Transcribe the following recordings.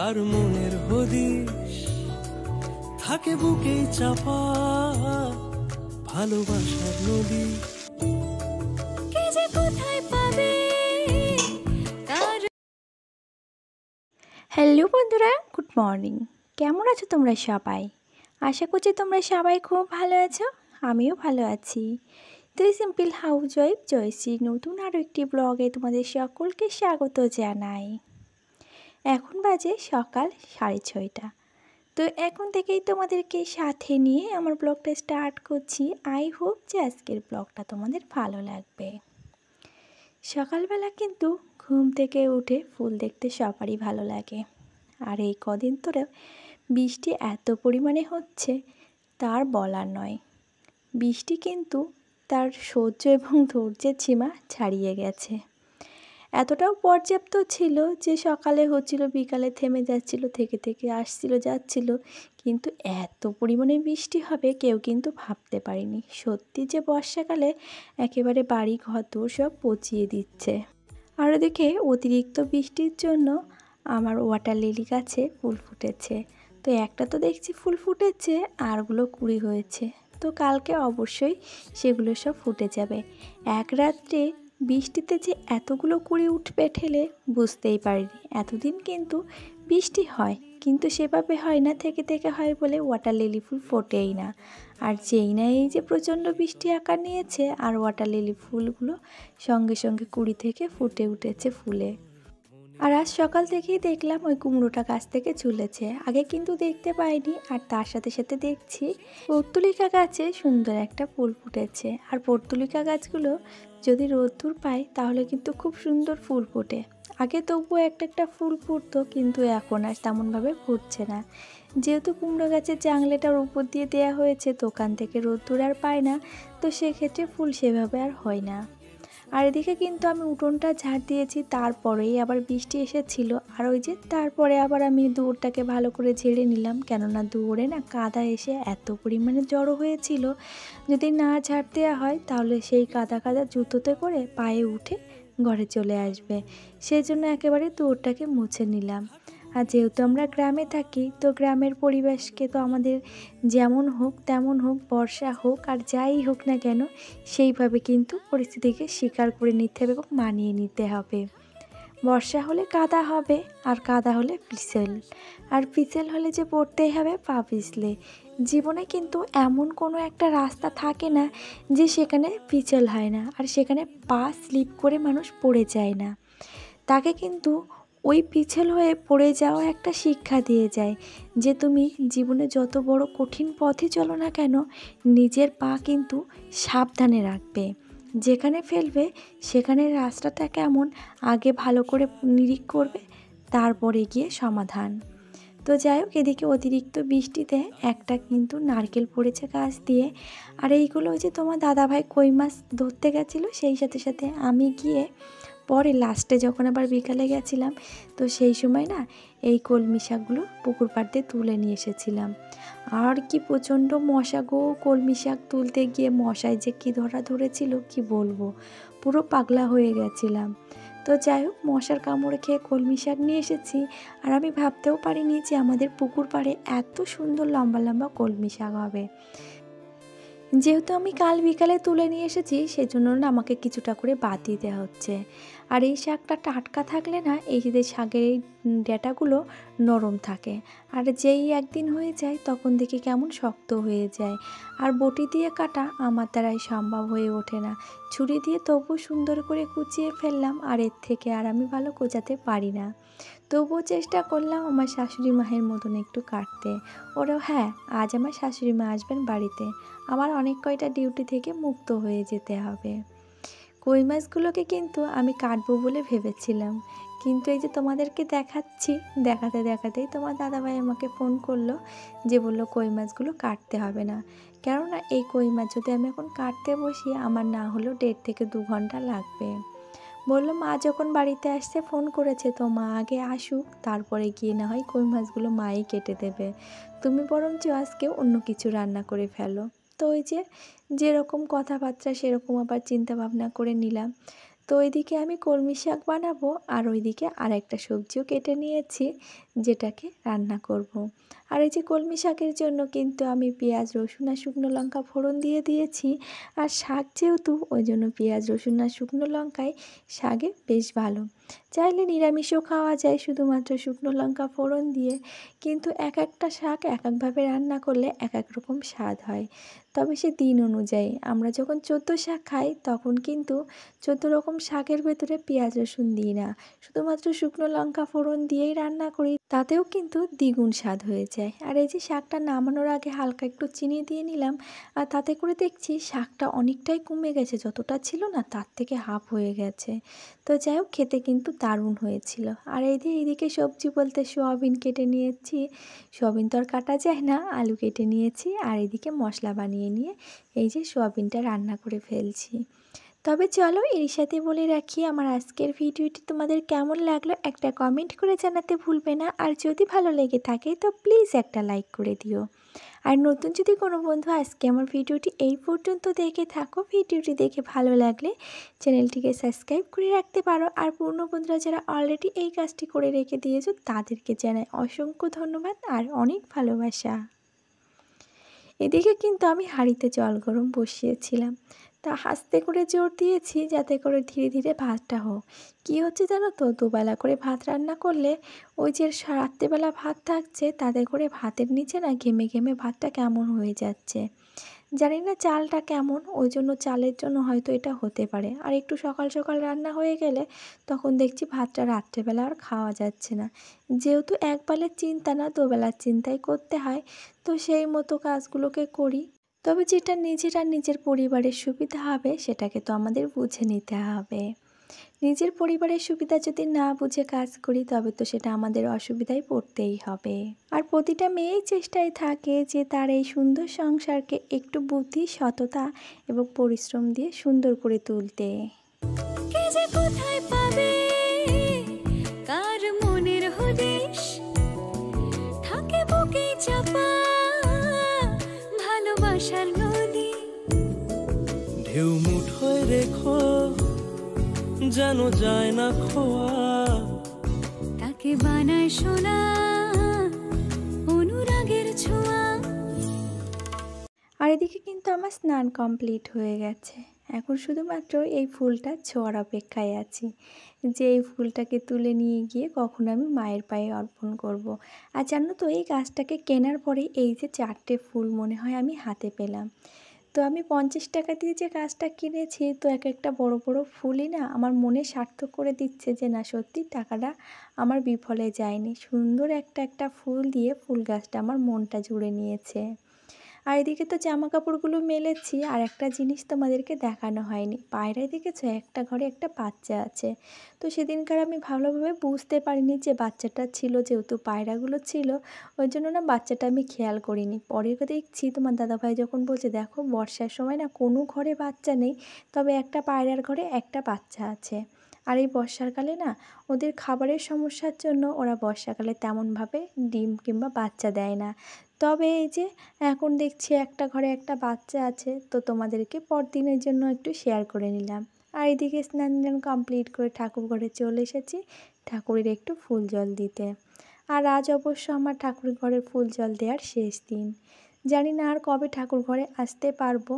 আর মনের হদিশ থাকে বুকে চাপা ভালোবাসার নদী। কে যে কোথায় পাবে তার। হ্যালো বন্ধুরা, গুড মর্নিং। কেমন আছো তোমরা সবাই? আশা করছি তোমরা সবাই খুব ভালো আছো, আমিও ভালো আছি। তো সিম্পল হাউস ওয়াইফ জয়শ্রীর নতুন আরও একটি ব্লগে তোমাদের সকলকে স্বাগত জানাই। এখন বাজে সকাল 6:30। তো এখন থেকেই তোমাদেরকে সাথে নিয়ে আমার ব্লগটা স্টার্ট করছি। আই হোপ যে আজকের ব্লগটা তোমাদের ভালো লাগবে। সকালবেলা কিন্তু ঘুম থেকে উঠে ফুল দেখতে সবারই ভালো লাগে। আর এই কদিন ধরে বৃষ্টি এত পরিমাণে হচ্ছে তার বলার নয়। বৃষ্টি কিন্তু তার সহ্য এবং ধৈর্যের সীমা ছাড়িয়ে গেছে। এতটাও পর্যাপ্ত ছিল যে সকালে হচ্ছিল, বিকালে থেমে যাচ্ছিল, থেকে থেকে আসছিল যাচ্ছিল, কিন্তু এত পরিমাণে বৃষ্টি হবে কেউ কিন্তু ভাবতে পারেনি। সত্যি যে বর্ষাকালে একেবারে বাড়ি ঘর সব পচিয়ে দিচ্ছে। আর ওদিকে অতিরিক্ত বৃষ্টির জন্য আমার ওয়াটার লিলি গাছে ফুল ফুটেছে। তো একটা তো দেখছি ফুল ফুটেছে, আরগুলো কুঁড়ি হয়েছে। তো কালকে অবশ্যই সেগুলো সব ফুটে যাবে। এক রাত্রে বৃষ্টিতে যে এতগুলো কুঁড়ি উঠবে ঠেলে বুঝতেই পারিনি। এতদিন কিন্তু বৃষ্টি হয়, কিন্তু সেভাবে হয় না, থেকে থেকে হয় বলে ওয়াটার লিলি ফুল ফোটেই না। আর যেই না এই যে প্রচণ্ড বৃষ্টি আকার নিয়েছে, আর ওয়াটার লিলি ফুলগুলো সঙ্গে সঙ্গে কুঁড়ি থেকে ফুটে উঠেছে ফুলে। আর আজ সকাল থেকেই দেখলাম ওই কুমড়োটা গাছ থেকে ঝুলেছে, আগে কিন্তু দেখতে পাইনি। আর তার সাথে সাথে দেখছি পর্তুলিকা গাছে সুন্দর একটা ফুল ফুটেছে। আর পর্তুলিকা গাছগুলো যদি রোদ্দুর পায় তাহলে কিন্তু খুব সুন্দর ফুল ফোটে। আগে তবুও একটা একটা ফুল ফুটতো, কিন্তু এখন আর তেমনভাবে ফুটছে না। যেহেতু কুমড়ো গাছের জাংলেটার উপর দিয়ে দেওয়া হয়েছে, দোকান থেকে রোদ্দুর আর পায় না, তো সেক্ষেত্রে ফুল সেভাবে আর হয় না। আর এদিকে কিন্তু আমি উঠোনটা ঝাড় দিয়েছি, তারপরেই আবার বৃষ্টি এসেছিল। আর ওই যে তারপরে আবার আমি দুয়োরটাকে ভালো করে ঝেড়ে নিলাম, কেননা দুয়োরে না কাদা এসে এত পরিমাণে জড়ো হয়েছিল, যদি না ঝাড় দেওয়া হয় তাহলে সেই কাদা কাদা জুতোতে করে পায়ে উঠে ঘরে চলে আসবে। সেই জন্য একেবারে দুয়োরটাকে মুছে নিলাম। আর যেহেতু আমরা গ্রামে থাকি, তো গ্রামের পরিবেশকে তো আমাদের যেমন হোক তেমন হোক, বর্ষা হোক আর যাই হোক না কেন, সেইভাবে কিন্তু পরিস্থিতিকে স্বীকার করে নিতে হবে এবং মানিয়ে নিতে হবে। বর্ষা হলে কাদা হবে, আর কাদা হলে পিছল, আর পিছল হলে যে পড়তেই হবে পা পিছলে। জীবনে কিন্তু এমন কোনো একটা রাস্তা থাকে না যে সেখানে পিছল হয় না, আর সেখানে পা স্লিপ করে মানুষ পড়ে যায় না। তাকে কিন্তু ওই পিছল হয়ে পড়ে যাওয়া একটা শিক্ষা দিয়ে যায় যে তুমি জীবনে যত বড় কঠিন পথে চলো না কেন, নিজের পা কিন্তু সাবধানে রাখবে। যেখানে ফেলবে সেখানে রাস্তাটা কেমন আগে ভালো করে নিরীক্ষা করবে, তারপরে গিয়ে সমাধান। তো যাই হোক, এদিকে অতিরিক্ত বৃষ্টিতে একটা কিন্তু নারকেল পড়েছে গাছ দিয়ে। আর এইগুলো যে তোমার দাদাভাই কই মাছ ধরতে গেছিলো, সেই সাথে সাথে আমি গিয়ে পরে লাস্টে যখন আবার বিকালে গেছিলাম, তো সেই সময় না এই কলমি শাকগুলো পুকুর পাড় দিয়ে তুলে নিয়ে এসেছিলাম। আর কি প্রচণ্ড মশা গো! কলমি শাক তুলতে গিয়ে মশায় যে কি ধরেছিল কি বলবো, পুরো পাগলা হয়ে গেছিলাম। তো যাই হোক, মশার কামড়ে খেয়ে কলমি শাক নিয়ে এসেছি। আর আমি ভাবতেও পারিনি যে আমাদের পুকুর পাড়ে এত সুন্দর লম্বা লম্বা কলমি শাক হবে। যেহেতু আমি কাল বিকালে তুলে নিয়ে এসেছি, সেজন্য না আমাকে কিছুটা করে বাদ দিতে হচ্ছে। আর এই শাকটা টাটকা থাকলে না এই যে শাকের এই ডেটাগুলো নরম থাকে, আর যেই একদিন হয়ে যায় তখন দেখি কেমন শক্ত হয়ে যায়। আর বটি দিয়ে কাটা আমার দ্বারাই সম্ভব হয়ে ওঠে না। ছুরি দিয়ে তবু সুন্দর করে কুচিয়ে ফেললাম, আর এর থেকে আর আমি ভালো কোচাতে পারি না। তবুও চেষ্টা করলাম আমার শাশুড়ি মায়ের মতন একটু কাটতে। ওরাও হ্যাঁ, আজ আমার শাশুড়ি মা আসবেন বাড়িতে, আমার অনেক কয়টা ডিউটি থেকে মুক্ত হয়ে যেতে হবে। কই মাছগুলোকে কিন্তু আমি কাটবো বলে ভেবেছিলাম, কিন্তু এই যে তোমাদেরকে দেখাচ্ছি, দেখাতে দেখাতেই তোমার দাদাভাই আমাকে ফোন করলো, যে বললো কই মাছগুলো কাটতে হবে না। কেননা এই কই মাছ যদি আমি এখন কাটতে বসি, আমার না হলেও 1.5 থেকে 2 ঘন্টা লাগবে। বললো মা যখন বাড়িতে আসছে ফোন করেছে, তো মা আগে আসুক, তারপরে গিয়ে না হয় কই মাছগুলো মাই কেটে দেবে, তুমি বরঞ্চ আজকে অন্য কিছু রান্না করে ফেলো। তো ওই যে যেরকম কথাবার্তা সেরকম আবার চিন্তা ভাবনা করে নিলাম। তো ওইদিকে আমি কলমি শাক বানাবো আর ওইদিকে আর একটা সবজিও কেটে নিয়েছি যেটাকে রান্না করব। আর এই যে কলমি শাকের জন্য কিন্তু আমি পেঁয়াজ রসুন আর শুকনো লঙ্কা ফোড়ন দিয়ে দিয়েছি। আর শাক যেহেতু ওই জন্য পেঁয়াজ রসুন আর শুকনো লঙ্কায় শাকে বেশ ভালো। চাইলে নিরামিষও খাওয়া যায় শুধুমাত্র শুকনো লঙ্কা ফোড়ন দিয়ে, কিন্তু এক একটা শাক এক একভাবে রান্না করলে এক এক রকম স্বাদ হয়। তবে সে দিন অনুযায়ী আমরা যখন 14 শাক খাই তখন কিন্তু 14 রকম শাকের ভেতরে পেঁয়াজ রসুন দিই না, শুধুমাত্র শুকনো লঙ্কা ফোড়ন দিয়েই রান্না করি, তাতেও কিন্তু দ্বিগুণ স্বাদ হয়ে যায়। আর এই যে শাকটা নামানোর আগে হালকা একটু চিনি দিয়ে নিলাম, আর তাতে করে দেখছি শাকটা অনেকটাই কমে গেছে, যতটা ছিল না তার থেকে হাফ হয়ে গেছে। তো যাই হোক, খেতে কিন্তু দারুণ হয়েছিল। আর এইদিকে সবজি বলতে সোয়াবিন কেটে নিয়েছি, সোয়াবিন তো আর কাটা যায় না, আলু কেটে নিয়েছি, আর এদিকে মশলা বানিয়ে নিয়ে এই যে সোয়াবিনটা রান্না করে ফেলছি। তবে চলো এর সাথে বলে রাখি, আমার আজকের ভিডিওটি তোমাদের কেমন লাগলো একটা কমেন্ট করে জানাতে ভুলবে না। আর যদি ভালো লেগে থাকে তো প্লিজ একটা লাইক করে দিও। আর নতুন যদি কোনো বন্ধু আজকে আমার ভিডিওটি এই পর্যন্ত দেখে থাকো, ভিডিওটি দেখে ভালো লাগলে চ্যানেলটিকে সাবস্ক্রাইব করে রাখতে পারো। আর পুরনো বন্ধুরা যারা অলরেডি এই কাজটি করে রেখে দিয়েছো তাদেরকে জানাই অসংখ্য ধন্যবাদ আর অনেক ভালোবাসা। এদিকে কিন্তু আমি হাঁড়িতে জল গরম বসিয়েছিলাম, তা আস্তে করে জোর দিয়েছি যাতে করে ধীরে ধীরে ভাতটা হোক। কী হচ্ছে জানো তো, দুবেলা করে ভাত রান্না করলে ওই যে রাত্রেবেলা ভাত থাকছে তাতে করে ভাতের নিচে না ঘেমে ঘেমে ভাতটা কেমন হয়ে যাচ্ছে। জানি না চালটা কেমন, ওই জন্য চালের জন্য হয়তো এটা হতে পারে। আর একটু সকাল সকাল রান্না হয়ে গেলে তখন দেখছি ভাতটা রাত্রেবেলা আর খাওয়া যাচ্ছে না। যেহেতু একবেলার চিন্তা না দুবেলার চিন্তাই করতে হয়, তো সেই মতো কাজগুলোকে করি। তবে যেটা নিজের পরিবারের সুবিধা হবে সেটাকে তো আমাদের বুঝে নিতে হবে। নিজের পরিবারের সুবিধা যদি না বুঝে কাজ করি তবে তো সেটা আমাদের অসুবিধায় পড়তেই হবে। আর প্রতিটা মেয়েই চেষ্টায় থাকে যে তার এই সুন্দর সংসারকে একটু বুদ্ধি, সততা এবং পরিশ্রম দিয়ে সুন্দর করে তুলতে। কে যে কোথায় পাবে কার মনের হদিশ, থাকে বুকে চাপা ভালোবাসার নদী। ঢেউ মুঠোয় রেখো যেন যায় না খোয়া, তাকে বানায় সোনা অনুরাগের ছোঁয়া। আর এদিকে কিন্তু আমার স্নান কমপ্লিট হয়ে গেছে, এখন শুধুমাত্র এই ফুলটা ছোঁয়ার অপেক্ষায় আছি যে এই ফুলটাকে তুলে নিয়ে গিয়ে কখন আমি মায়ের পায়ে অর্পণ করব। আর জানো তো এই গাছটাকে কেনার পরে এই যে 4টে ফুল মনে হয় আমি হাতে পেলাম। তো আমি 50 টাকা দিয়ে যে গাছটা কিনেছি, তো এক একটা বড় বড় ফুলই না আমার মনে সার্থক করে দিচ্ছে যে না সত্যি টাকাটা আমার বিফলে যায়নি। সুন্দর একটা ফুল দিয়ে ফুল গাছটা আমার মনটা জুড়ে নিয়েছে। আর এদিকে তো জামা কাপড়গুলো মেলেছি, আর একটা জিনিস তোমাদেরকে দেখানো হয়নি, পায়রায় দেখেছো একটা ঘরে একটা বাচ্চা আছে। তো সেদিনকার আমি ভালোভাবে বুঝতে পারিনি যে বাচ্চাটা ছিল, যেহেতু পায়রাগুলো ছিল ওই জন্য না বাচ্চাটা আমি খেয়াল করিনি। পরে দেখছি তোমার দাদাভাই যখন বলছে দেখো বর্ষার সময় না কোনো ঘরে বাচ্চা নেই, তবে একটা পায়রার ঘরে একটা বাচ্চা আছে। আর এই বর্ষাকালে না ওদের খাবারের সমস্যার জন্য ওরা বর্ষাকালে তেমনভাবে ডিম কিংবা বাচ্চা দেয় না। তবে এই যে এখন দেখছি একটা ঘরে একটা বাচ্চা আছে, তো তোমাদেরকে পরদিনের জন্য একটু শেয়ার করে নিলাম। আর এদিকে স্নান কমপ্লিট করে ঠাকুর ঘরে চলে এসেছি ঠাকুরের একটু ফুল জল দিতে। আর আজ অবশ্য আমার ঠাকুর ঘরের ফুল জল দেওয়ার শেষ দিন, জানি না আর কবে ঠাকুর ঘরে আসতে পারবো।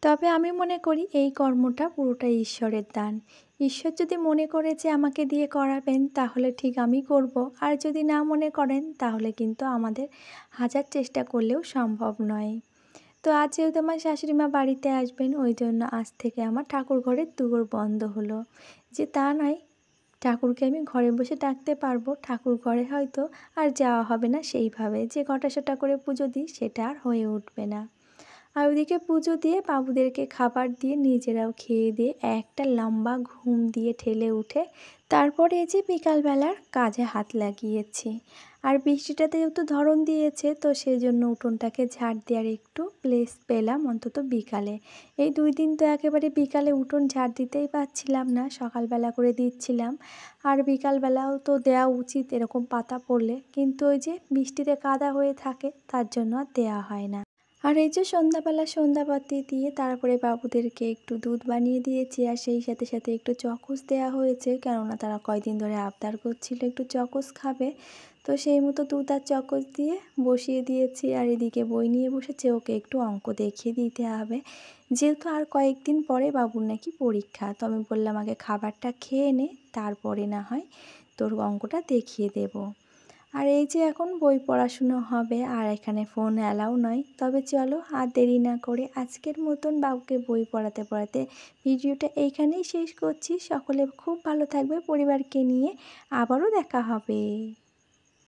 তবে আমি মনে করি এই কর্মটা পুরোটাই ঈশ্বরের দান। ঈশ্বর যদি মনে করে যে আমাকে দিয়ে করাবেন তাহলে ঠিক আমি করব, আর যদি না মনে করেন তাহলে কিন্তু আমাদের হাজার চেষ্টা করলেও সম্ভব নয়। তো আজ যেহেতু আমার শাশুড়ি মা বাড়িতে আসবেন ওই জন্য আজ থেকে আমার ঠাকুর ঘরের দুয়ার বন্ধ হলো। যে তা নয়, ঠাকুরকে আমি ঘরে বসে ডাকতে পারবো, ঠাকুর ঘরে হয়তো আর যাওয়া হবে না সেইভাবে, যে ঘটাসটা করে পুজো দিই সেটা আর হয়ে উঠবে না। আর ওইদিকে পুজো দিয়ে বাবুদেরকে খাবার দিয়ে নিজেরাও খেয়ে দিয়ে একটা লম্বা ঘুম দিয়ে ঠেলে উঠে তারপরে এই যে বিকালবেলার কাজে হাত লাগিয়েছি। আর বৃষ্টিটাতে যেহেতু ধরন দিয়েছে তো সেই জন্য উঠোনটাকে ঝাড় দেওয়ার একটু প্লেস পেলাম অন্তত বিকালে। এই 2 দিন তো একেবারে বিকালে উঠোন ঝাড় দিতেই পারছিলাম না, সকালবেলা করে দিচ্ছিলাম। আর বিকালবেলাও তো দেওয়া উচিত এরকম পাতা পড়লে, কিন্তু ওই যে বৃষ্টিতে কাদা হয়ে থাকে তার জন্য আর দেওয়া হয় না। আর এই যে সন্ধ্যাবেলা সন্ধ্যাবাতি দিয়ে তারপরে বাবুদেরকে একটু দুধ বানিয়ে দিয়েছি, আর সেই সাথে সাথে একটু চকোস দেওয়া হয়েছে, কেননা তারা কয়দিন ধরে আবদার করছিল একটু চকোস খাবে। তো সেই মতো দুধ আর চকোস দিয়ে বসিয়ে দিয়েছি। আর এদিকে বই নিয়ে বসেছে, ওকে একটু অঙ্ক দেখিয়ে দিতে হবে, যেহেতু আর কয়েকদিন পরে বাবুর নাকি পরীক্ষা। তো আমি বললাম আগে খাবারটা খেয়ে নে, তারপরে না হয় তোর অঙ্কটা দেখিয়ে দেবো। আর এই যে এখন বই পড়াশুনো হবে, আর এখানে ফোন অ্যালাউ নয়। তবে চলো আর দেরি না করে আজকের মতন বাবুকে বই পড়াতে পড়াতে ভিডিওটা এইখানেই শেষ করছি। সকলে খুব ভালো থাকবে পরিবারকে নিয়ে, আবারও দেখা হবে।